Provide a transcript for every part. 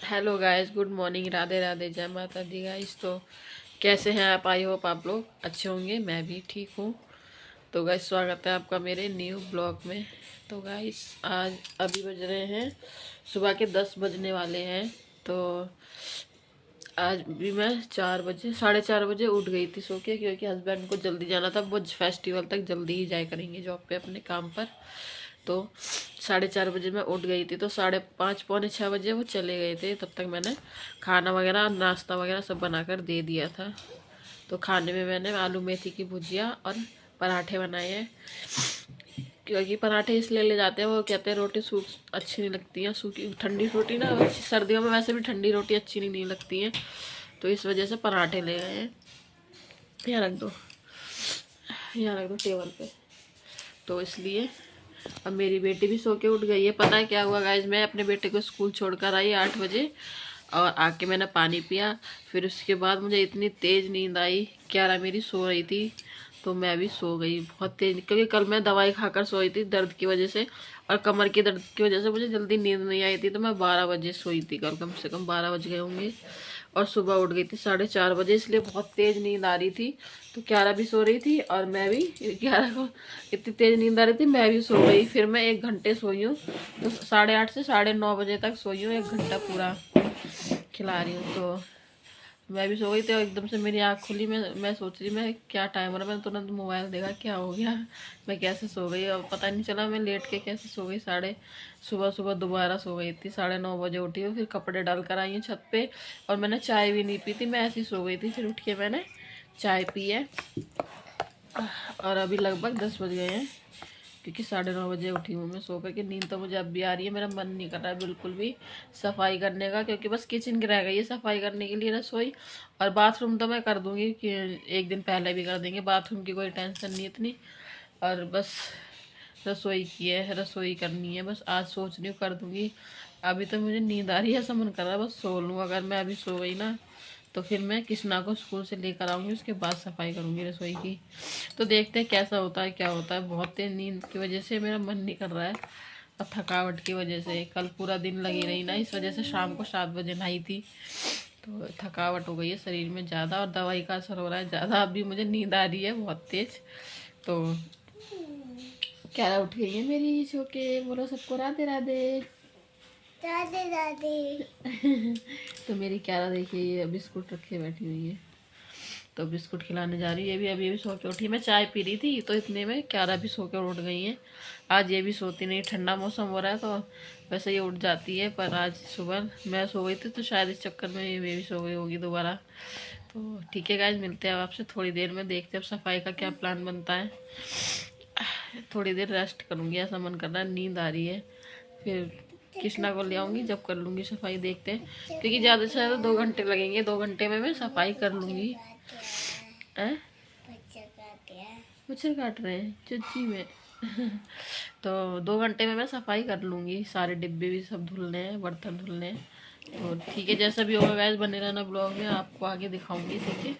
Hello guys, good morning, Radhe Radhe, जय माता दी guys. तो कैसे हैं आप? आई होप आप लोग अच्छे होंगे, मैं भी ठीक हूँ। तो गाइस स्वागत है आपका मेरे न्यू ब्लॉग में। तो गाइस आज अभी बज रहे हैं सुबह के 10 बजने वाले हैं। तो आज भी मैं 4 बजे 4:30 बजे उठ गई थी सो के, क्योंकि हस्बैंड को जल्दी जाना था। वो फेस्टिवल तक जल्दी ही जाया करेंगे जॉब पे अपने काम पर। तो 4:30 बजे मैं उठ गई थी। तो 5:30 पौने 6 बजे वो चले गए थे। तब तक मैंने खाना वगैरह नाश्ता वगैरह सब बनाकर दे दिया था। तो खाने में मैंने आलू मेथी की भुजिया और पराठे बनाए हैं, क्योंकि पराठे इसलिए ले जाते हैं, वो कहते हैं रोटी सूख अच्छी नहीं लगती है, सूखी ठंडी रोटी ना, सर्दियों में वैसे भी ठंडी रोटी अच्छी नहीं लगती है। तो इस वजह से पराठे ले गए हैं। यहाँ रख दो, यहाँ रख दो टेबल पे। तो इसलिए अब मेरी बेटी भी सो के उठ गई है। पता है क्या हुआ गाइज, मैं अपने बेटे को स्कूल छोड़कर आई 8 बजे, और आके मैंने पानी पिया। फिर उसके बाद मुझे इतनी तेज़ नींद आई, क्यारा मेरी सो रही थी तो मैं भी सो गई बहुत तेज, क्योंकि कल मैं दवाई खाकर सोई थी दर्द की वजह से, और कमर के दर्द की वजह से मुझे जल्दी नींद नहीं आई थी। तो मैं 12 बजे सोई थी कल, कम से कम 12 बज गए होंगे। और सुबह उठ गई थी 4:30 बजे, इसलिए बहुत तेज़ नींद आ रही थी। तो क्यारा भी सो रही थी और मैं भी, क्यारा को इतनी तेज़ नींद आ रही थी, मैं भी सो गई। फिर मैं 1 घंटे सोई हूँ। तो 8:30 से 9:30 बजे तक सोई हूँ, 1 घंटा पूरा खिला रही हूँ। तो मैं भी सो गई थी और एकदम से मेरी आँख खुली। मैं सोच रही मैं क्या टाइम हो रहा है, मैंने तुरंत मोबाइल देखा, क्या हो गया, मैं कैसे सो गई और पता नहीं चला मैं लेट के कैसे सो गई। सुबह सुबह दोबारा सो गई थी, 9:30 बजे उठी हूँ। फिर कपड़े डाल कर आई हूँ छत पे, और मैंने चाय भी नहीं पी थी, मैं ऐसी सो गई थी। फिर उठ के मैंने चाय पी है, और अभी लगभग 10 बज गए हैं, क्योंकि 9:30 बजे उठी हूँ मैं सो करके। नींद तो मुझे अब भी आ रही है, मेरा मन नहीं कर रहा है बिल्कुल भी सफाई करने का, क्योंकि बस किचन की रह गई है सफाई करने के लिए, रसोई और बाथरूम तो मैं कर दूँगी, कि एक दिन पहले भी कर देंगे, बाथरूम की कोई टेंशन नहीं इतनी। और बस रसोई की है, रसोई करनी है बस, आज सोच रही हूँ कर दूँगी। अभी तो मुझे नींद आ रही है, ऐसा मन कर रहा है बस सो लूँ। अगर मैं अभी सो गई ना, तो फिर मैं कृष्णा को स्कूल से लेकर आऊँगी, उसके बाद सफाई करूँगी रसोई की। तो देखते हैं कैसा होता है क्या होता है। बहुत तेज नींद की वजह से मेरा मन नहीं कर रहा है, और थकावट की वजह से कल पूरा दिन लगी रही ना, इस वजह से शाम को 7 बजे नहाई थी। तो थकावट हो गई है शरीर में ज़्यादा, और दवाई का असर हो रहा है ज़्यादा। अभी मुझे नींद आ रही है बहुत तेज। तो क्या उठ गई है मेरी सो के, बोलो सबको राधे राधे। राधे राधे। तो मेरी क्यारा देखिए, ये बिस्कुट रखे बैठी हुई है, तो बिस्कुट खिलाने जा रही है। ये भी अभी सो के उठी, मैं चाय पी रही थी तो इतने में क्यारा भी सो के उठ गई है। आज ये भी सोती नहीं, ठंडा मौसम हो रहा है तो वैसे ये उठ जाती है, पर आज सुबह मैं सो गई थी तो शायद इस चक्कर में ये भी सो गई होगी दोबारा। तो ठीक है गाइज, मिलते हैं आपसे थोड़ी देर में, देखते हैं अब सफाई का क्या प्लान बनता है। थोड़ी देर रेस्ट करूँगी, ऐसा मन कर रहा है, नींद आ रही है। फिर कृष्णा को ले आऊँगी जब कर लूँगी सफाई, देखते हैं, क्योंकि ज़्यादा से ज़्यादा 2 घंटे लगेंगे, 2 घंटे में मैं सफाई कर लूँगी। मच्छर काट रहे हैं चुच्ची में। तो 2 घंटे में मैं सफाई कर लूँगी, सारे डिब्बे भी सब धुलने हैं, बर्तन धुलने हैं। तो ठीक है, जैसा भी होगा गाइस बने रहना ब्लॉग में, आपको आगे दिखाऊंगी, ठीक है।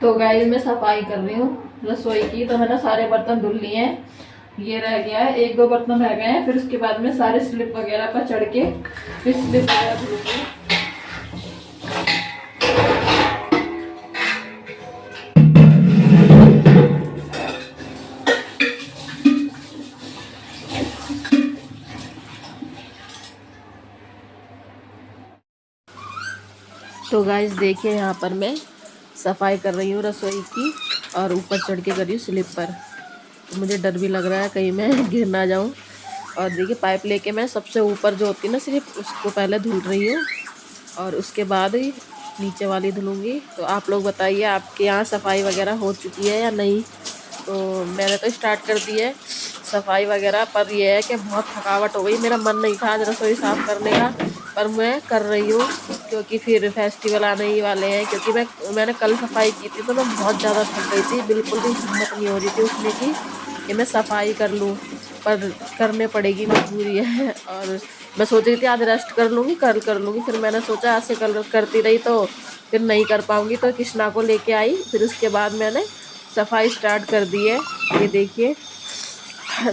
तो गाइस मैं सफाई कर रही हूँ रसोई की। तो मैंने सारे बर्तन धुल लिए हैं, ये रह गया है, 1-2 बर्तन रह गए हैं। फिर उसके बाद में सारे स्लिप वगैरह पर चढ़ के फिर स्लिप वगैरह धुलूंगी। तो गाइस देखिए, यहाँ पर मैं सफाई कर रही हूँ रसोई की, और ऊपर चढ़ के कर रही हूँ स्लिप पर। तो मुझे डर भी लग रहा है कहीं मैं गिर ना जाऊँ। और देखिए पाइप लेके मैं सबसे ऊपर जो होती है ना स्लिप, उसको पहले धुल रही हूँ, और उसके बाद ही नीचे वाली धुलूँगी। तो आप लोग बताइए, आपके यहाँ सफाई वगैरह हो चुकी है या नहीं। तो मैंने तो स्टार्ट कर दी है सफाई वगैरह, पर यह है कि बहुत थकावट हो गई, मेरा मन नहीं था आज रसोई साफ़ करने का, पर मैं कर रही हूँ, क्योंकि फिर फेस्टिवल आने ही वाले हैं। क्योंकि मैंने कल सफाई की थी तो मैं बहुत ज़्यादा थक गई थी, बिल्कुल भी हिम्मत नहीं हो रही थी उठने की कि मैं सफाई कर लूँ, पर करने पड़ेगी, मजबूरी है। और मैं सोच रही थी आज रेस्ट कर लूँगी, कल कर लूँगी, फिर मैंने सोचा आज से कल करती रही तो फिर नहीं कर पाऊँगी। तो कृष्णा को लेके आई, फिर उसके बाद मैंने सफाई स्टार्ट कर दी है। ये देखिए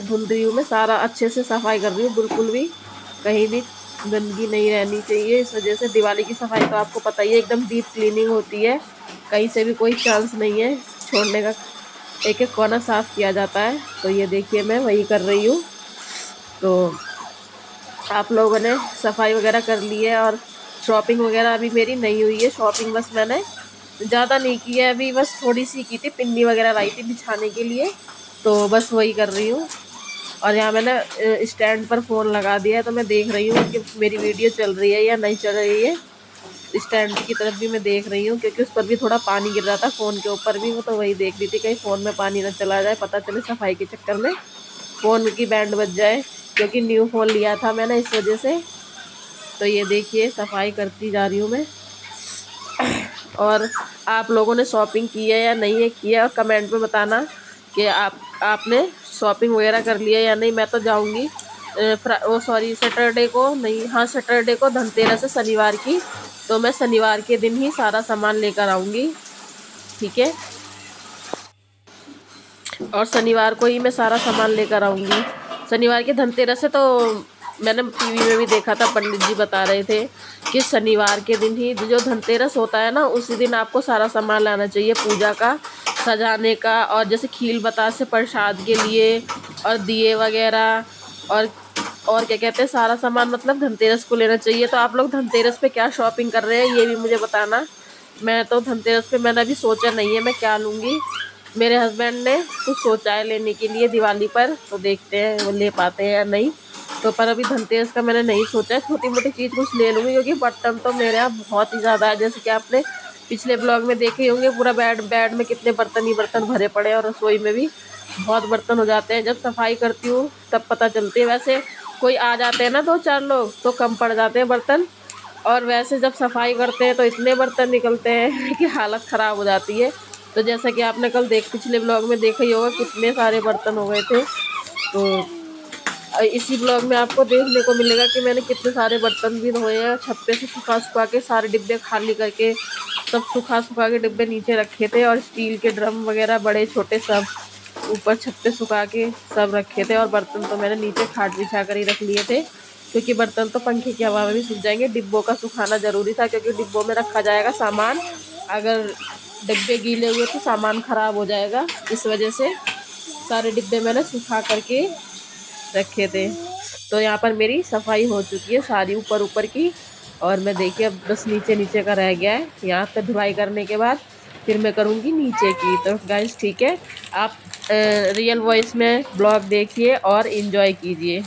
धुल रही हूँ मैं, सारा अच्छे से सफाई कर रही हूँ, बिल्कुल भी कहीं भी गंदगी नहीं रहनी चाहिए। इस वजह से दिवाली की सफाई तो आपको पता ही है, एकदम डीप क्लीनिंग होती है, कहीं से भी कोई चांस नहीं है छोड़ने का, एक एक कोना साफ किया जाता है। तो ये देखिए मैं वही कर रही हूँ। तो आप लोगों ने सफाई वगैरह कर ली है, और शॉपिंग वगैरह अभी मेरी नहीं हुई है। शॉपिंग बस मैंने ज़्यादा नहीं की है अभी, बस थोड़ी सी की थी, पिन्नी वगैरह लाई थी बिछाने के लिए, तो बस वही कर रही हूँ। और यहाँ मैंने स्टैंड पर फ़ोन लगा दिया है, तो मैं देख रही हूँ कि मेरी वीडियो चल रही है या नहीं चल रही है। स्टैंड की तरफ भी मैं देख रही हूँ, क्योंकि उस पर भी थोड़ा पानी गिर रहा था, फ़ोन के ऊपर भी, वो तो वही देख रही थी कहीं फ़ोन में पानी ना चला जाए, पता चले सफाई के चक्कर में फ़ोन की बैंड बज जाए, क्योंकि न्यू फ़ोन लिया था मैंने इस वजह से। तो ये देखिए सफाई करती जा रही हूँ मैं। और आप लोगों ने शॉपिंग की है या नहीं है की है, और कमेंट में बताना कि आपने शॉपिंग वगैरह कर लिया या नहीं। मैं तो जाऊँगी वो सॉरी सैटरडे को, नहीं हाँ सैटरडे को धनतेरस है शनिवार की, तो मैं शनिवार के दिन ही सारा सामान लेकर आऊँगी, ठीक है। और शनिवार को ही मैं सारा सामान लेकर आऊँगी। शनिवार की धनतेरस है, तो मैंने टीवी में भी देखा था, पंडित जी बता रहे थे कि शनिवार के दिन ही जो धनतेरस होता है ना, उसी दिन आपको सारा सामान लाना चाहिए पूजा का, सजाने का, और जैसे खील बतासे प्रसाद के लिए, और दिए वगैरह, और क्या कहते हैं सारा सामान, मतलब धनतेरस को लेना चाहिए। तो आप लोग धनतेरस पे क्या शॉपिंग कर रहे हैं ये भी मुझे बताना। मैं तो धनतेरस पे मैंने अभी सोचा नहीं है मैं क्या लूँगी। मेरे हस्बैंड ने कुछ सोचा है लेने के लिए दिवाली पर, तो देखते हैं वो ले पाते हैं या नहीं। तो पर अभी धनतेरस का मैंने नहीं सोचा है, छोटी मोटी चीज़ कुछ ले लूँगी, क्योंकि बर्तन तो मेरे यहाँ बहुत ही ज़्यादा है। जैसे कि आपने पिछले ब्लॉग में देखे होंगे, पूरा बेड बेड में कितने बर्तन ही बर्तन भरे पड़े हैं, और रसोई में भी बहुत बर्तन हो जाते हैं। जब सफाई करती हूँ तब पता चलती है, वैसे कोई आ जाते हैं ना दो चार लोग तो कम पड़ जाते हैं बर्तन, और वैसे जब सफाई करते हैं तो इतने बर्तन निकलते हैं कि हालत ख़राब हो जाती है। तो जैसा कि आपने कल पिछले ब्लॉग में देखा ही होगा कितने सारे बर्तन हो गए थे। तो इसी ब्लॉग में आपको देखने को मिलेगा कि मैंने कितने सारे बर्तन भी धोए हैं, छत पे से सुखा सुखा के सारे डिब्बे खाली करके, सब सुखा सुखा के डिब्बे नीचे रखे थे, और स्टील के ड्रम वगैरह बड़े छोटे सब ऊपर छत पे सुखा के सब रखे थे। और बर्तन तो मैंने नीचे खाट बिछा कर ही रख लिए थे, क्योंकि बर्तन तो पंखे की हवा में भी सूख जाएंगे। डिब्बों का सुखाना ज़रूरी था, क्योंकि डिब्बों में रखा जाएगा सामान, अगर डिब्बे गीले हुए तो सामान ख़राब हो जाएगा, इस वजह से सारे डिब्बे मैंने सुखा करके रखे थे। तो यहाँ पर मेरी सफाई हो चुकी है सारी ऊपर ऊपर की, और मैं देखिए अब बस नीचे नीचे का रह गया है। यहाँ पर धुलाई करने के बाद फिर मैं करूँगी नीचे की। तो गाइस ठीक है, आप रियल वॉइस में ब्लॉग देखिए और इन्जॉय कीजिए।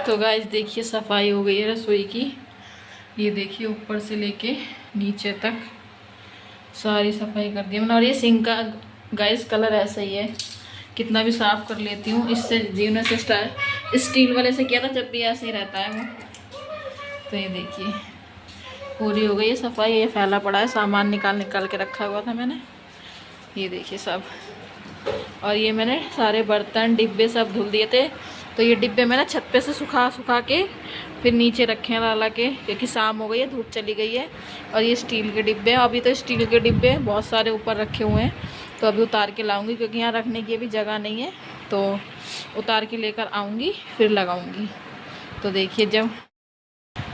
तो गाइस देखिए सफाई हो गई है रसोई की, ये देखिए ऊपर से लेके नीचे तक सारी सफाई कर दी मैंने। और ये सिंक का गाइस कलर ऐसा ही है, कितना भी साफ कर लेती हूँ। इससे जीवन से स्टील वाले से किया था जब भी ऐसे ही रहता है वो। तो ये देखिए पूरी हो गई है सफाई। ये फैला पड़ा है, सामान निकाल निकाल के रखा हुआ था मैंने। ये देखिए सब। और ये मैंने सारे बर्तन डिब्बे सब धुल दिए थे। तो ये डिब्बे मैंने छत पे से सुखा के फिर नीचे रखे हैं ला के, क्योंकि शाम हो गई है, धूप चली गई है। और ये स्टील के डिब्बे हैं। अभी तो स्टील के डिब्बे बहुत सारे ऊपर रखे हुए हैं, तो अभी उतार के लाऊंगी, क्योंकि यहाँ रखने की भी जगह नहीं है। तो उतार के लेकर आऊँगी फिर लगाऊँगी। तो देखिए जब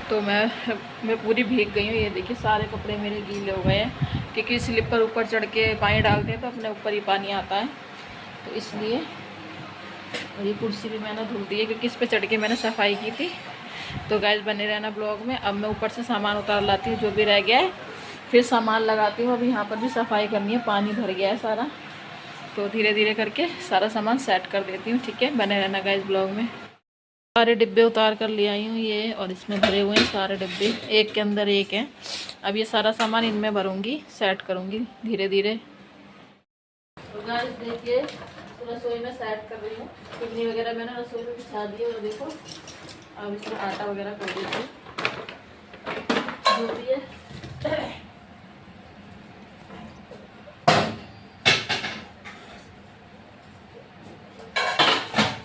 तो मैं पूरी भीग गई हूँ। ये देखिए सारे कपड़े मेरे गीले हो गए हैं, क्योंकि स्लिप पर ऊपर चढ़ के पानी डालते हैं तो अपने ऊपर ही पानी आता है, तो इसलिए। और ये कुर्सी भी मैंने धुल दी है, क्योंकि इस पर चढ़ के मैंने सफाई की थी। तो गाइस बने रहना ब्लॉग में। अब मैं ऊपर से सामान उतार लाती हूँ जो भी रह गया है, फिर सामान लगाती हूँ। अभी यहाँ पर भी सफाई करनी है, पानी भर गया है सारा, तो धीरे धीरे करके सारा सामान सेट कर देती हूँ। ठीक है, बने रहना गाइस ब्लॉग में। सारे डिब्बे उतार कर ले आई हूँ ये, और इसमें भरे हुए हैं सारे डिब्बे, एक के अंदर एक है। अब ये सारा सामान इनमें भरूंगी, सेट करूंगी धीरे धीरे। तो गाइस देखिए रसोई में सेट कर रही हूँ। पिन्नी वगैरह मैंने रसोई में बिछा दी है। और देखो अब इसमें आटा वगैरह कर देती हूँ जो भी है।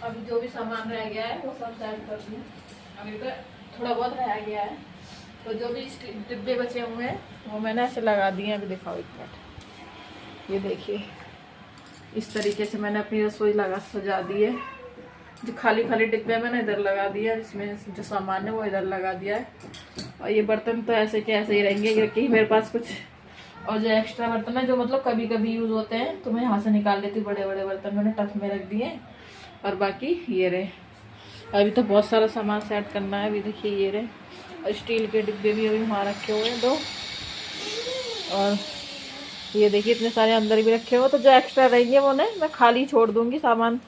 अभी जो भी सामान रह गया है वो सब सेट कर दूँ। अभी तो थोड़ा बहुत रह गया है, तो जो भी डिब्बे बचे हुए हैं वो मैंने ऐसे लगा दिए हैं। अभी दिखाओ एक मिनट, ये देखिए इस तरीके से मैंने अपनी रसोई सजा दी है। जो खाली खाली डिब्बे मैंने इधर लगा दिया, इसमें जो सामान है वो इधर लगा दिया है। और ये बर्तन तो ऐसे के ऐसे ही रहेंगे, क्योंकि मेरे पास कुछ और जो एक्स्ट्रा बर्तन है जो मतलब कभी कभी यूज़ होते हैं, तो मैं यहाँ से निकाल लेती हूँ। बड़े बड़े बर्तन मैंने टफ में रख दिए, और बाकी ये रहे। अभी तो बहुत सारा सामान सेट करना है। अभी देखिए ये रहे, और स्टील के डिब्बे भी अभी वहाँ रखे हुए हैं 2। और ये देखिए इतने सारे अंदर भी रखे हुए, तो जो एक्स्ट्रा रहेंगे वो मैं खाली छोड़ दूँगी सामान,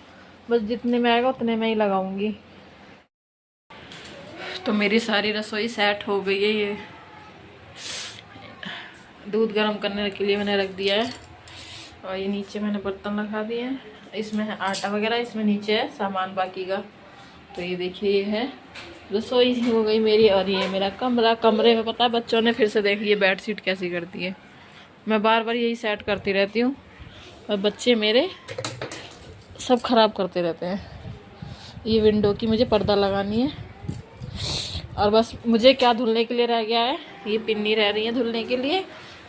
बस जितने में आएगा उतने में ही लगाऊंगी। तो मेरी सारी रसोई सेट हो गई है। ये दूध गर्म करने के लिए मैंने रख दिया है, और ये नीचे मैंने बर्तन रखा दिए हैं। इसमें है आटा वगैरह, इसमें नीचे है सामान बाकी का। तो ये देखिए ये है रसोई हो गई मेरी। और ये मेरा कमरा, कमरे में पता है बच्चों ने फिर से देखिए बेडशीट कैसी करती है। मैं बार बार यही सेट करती रहती हूँ, और बच्चे मेरे सब खराब करते रहते हैं। ये विंडो की मुझे पर्दा लगानी है, और बस मुझे क्या धुलने के लिए रह गया है, ये पिन्नी रह रही है धुलने के लिए,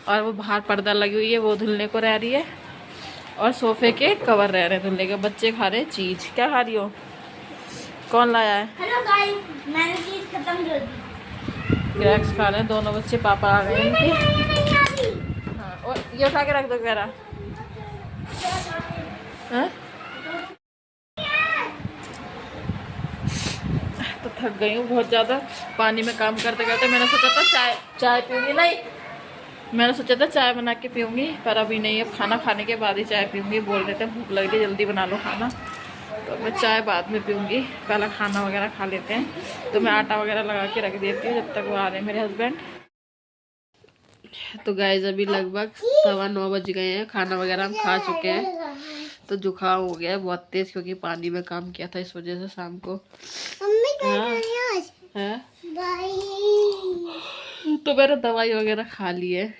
और वो बाहर पर्दा लगी हुई है वो धुलने को रह रही है, और सोफे के कवर रह रहे हैं धुलने के। बच्चे खा रहे चीज़। क्या खा रही हो? कौन लाया है? हेलो गाइस, मैंने चीज खत्म कर दी। क्रैक्स खा रहे हैं दोनों बच्चे, पापा आ गए इनके। हाँ, और ये उठा के रख दो कह रहा। तो थक गई हूँ बहुत ज़्यादा पानी में काम करते करते। मैंने सोचा था चाय पीऊँगी, नहीं मैंने सोचा था चाय बना के पीऊँगी, पर अभी नहीं। अब खाना खाने के बाद ही चाय पीऊँगी। बोल रहे थे भूख लग रही है जल्दी बना लो खाना, तो मैं चाय बाद में पीऊँगी, पहला खाना वगैरह खा लेते हैं। तो मैं आटा वगैरह लगा के रख देती हूँ जब तक वो आ रहे हैं मेरे हस्बैंड। तो गाइस अभी लगभग 9:15 बज गए हैं, खाना वगैरह हम खा चुके हैं। तो जुकाम हो गया है बहुत तेज, क्योंकि पानी में काम किया था इस वजह से शाम को। हाँ? तो मैंने दवाई वगैरह खा ली है।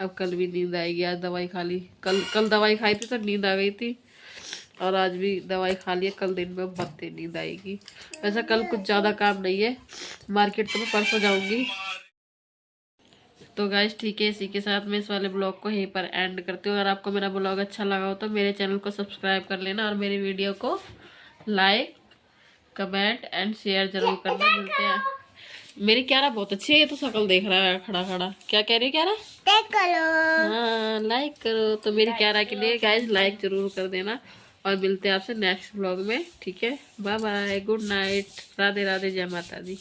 अब कल भी नींद आएगी, आज दवाई खा ली। कल दवाई खाई थी तो नींद आ गई थी, और आज भी दवाई खा ली है। कल दिन में बहुत तेज नींद आएगी। वैसे कल कुछ ज़्यादा काम नहीं है, मार्केट तो मैं परसों जाऊँगी। तो गाइस ठीक है, इसी के साथ मैं इस वाले ब्लॉग को यहीं पर एंड करती हूँ। अगर आपको मेरा ब्लॉग अच्छा लगा हो तो मेरे चैनल को सब्सक्राइब कर लेना, और मेरी वीडियो को लाइक कमेंट एंड शेयर जरूर करना। मिलते हैं। मेरी क्यारा बहुत अच्छी है, ये तो शक्ल देख रहा है खड़ा खड़ा। क्या कह रही है क्यारा? लाइक करो। हाँ लाइक करो। तो मेरी क्यारा के लिए गाइस लाइक जरूर कर देना, और मिलते हैं आपसे नेक्स्ट ब्लॉग में। ठीक है, bye bye, good night, Radhe Radhe, जय माता दी।